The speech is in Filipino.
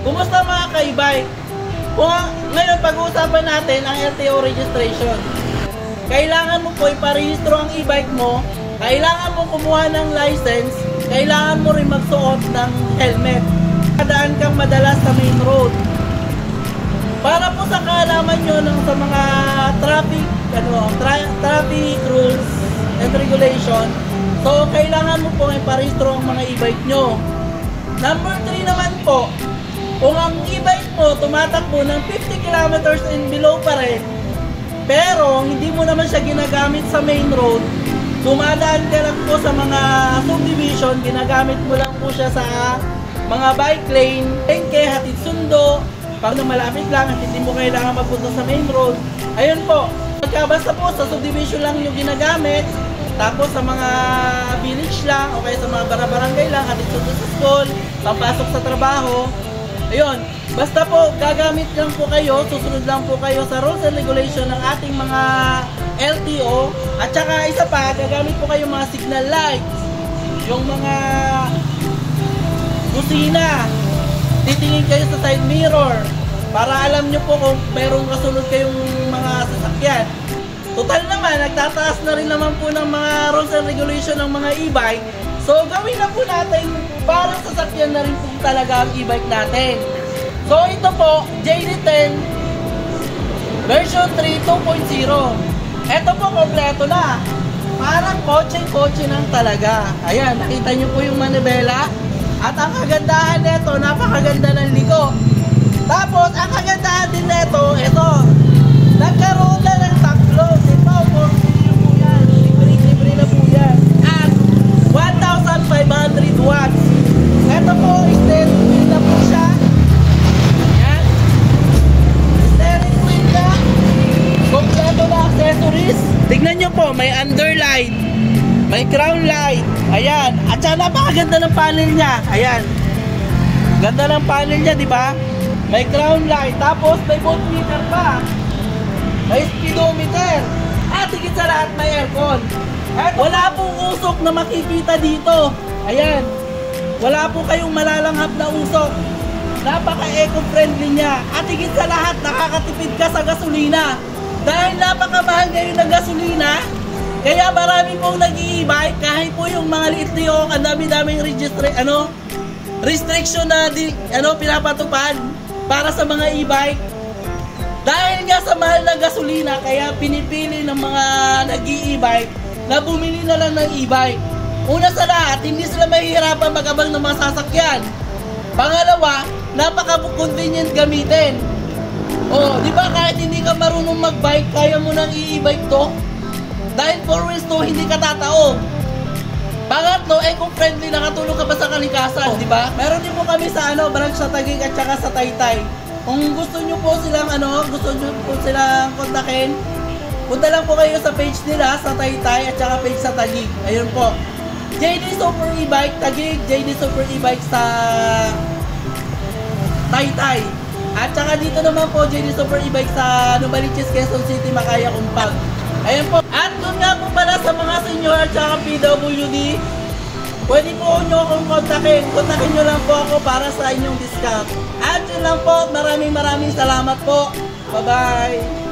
Kumusta mga ka-e-bike? Ngayon pag-uusapan natin ang LTO registration. Kailangan mo po iparehistro ang e-bike mo, kailangan mo kumuha ng license, kailangan mo rin magsuot ng helmet. Kadaan kang madalas sa main road. Para po sa kaalaman nyo sa mga traffic rules and regulation, so kailangan mo po iparehistro ang mga e-bike nyo. Number 3 naman po, kung ang e-bike mo tumatakbo ng 50 kilometers and below pa rin, pero hindi mo naman siya ginagamit sa main road, dumadaan ka lang po sa mga subdivision, ginagamit mo lang po siya sa mga bike lane, lengke, hatid sundo, pag na malapit lang at hindi mo kailangan magpunta sa main road. Ayun po, basta po sa subdivision lang yung ginagamit, tapos sa mga village lang, o kaya sa mga barangay lang, hatid sundo sa school, papasok sa trabaho. Ayun, basta po gagamit lang po kayo, susunod lang po kayo sa rules and regulation ng ating mga LTO. At saka isa pa, gagamit po kayo mga signal lights, yung mga busina, titingin kayo sa side mirror para alam nyo po kung mayroong kasunod kayong mga sasakyan. Total naman, nagtataas na rin naman po ng mga rules and regulation ng mga e-bike. So gawin na po natin para sasakyan na rin po talaga ang e-bike natin. So ito po, JD10 version 3 2.0. Ito po, kompleto na. Parang kotse-kotse nang talaga. Ayan, nakita nyo po yung manibela. At ang kagandahan nito, napakaganda ng ligo. Tapos, ang kagandahan din nito, ito, nagkaroon na ng taklo. Ito, for free po yan. Libre na po yan. At 1,500 watts. Ito po, steering wheel na po siya. Yan. Steering wheel na. Kompleto na accessories. Tignan nyo po, may underlight, may crown light. Ayan. At saka napakaganda ng panel niya. Ayan. Ganda ng panel niya, di ba? May crown light. Tapos may voltmeter pa. May speedometer. At higit sa lahat, may aircon. At wala pong usok na makikita dito. Ayan. Wala po kayong malalanghap na usok. Napaka-eco-friendly niya. At higit sa lahat, nakakatipid ka sa gasolina. Dahil napakamahal ngayon ng gasolina, kaya marami pong nag-i-e-bike, kahit po yung mga liit na yung ang dami-daming restriction na pinapatupad para sa mga e-bike. Dahil nga sa mahal ng gasolina, kaya pinipili ng mga nag-i-e-bike na bumili na lang ng e-bike. Una sa lahat, hindi sila mahihirapan mag-abang ng mga sasakyan. Pangalawa, napaka-convenient gamitin. Oh, di ba kahit hindi ka marunong mag-bike, kaya mo nang i-e-bike to? Dahil 4 wheels to, hindi ka tataob. Pangatlo, eco-friendly, nakatulong ka pa sa kalikasan, di ba? Meron din po kami sa branch sa Taguig at saka sa Taytay. Kung gusto nyo po silang kontakin, punta lang po kayo sa page nila sa Taytay at saka page sa Taguig. Ayun po. JD Super E-Bike Taguig, JD Super E-Bike sa Taytay. At saka dito naman po, JD Super E-Bike sa Novaliches, Quezon City, Makaya, Kumpag. Ayan po. At doon nga po pala sa mga senior at saka PWD, pwede po nyo akong kontakin. Kontakin nyo lang po ako para sa inyong discount. At yun lang po, maraming salamat po. Bye-bye.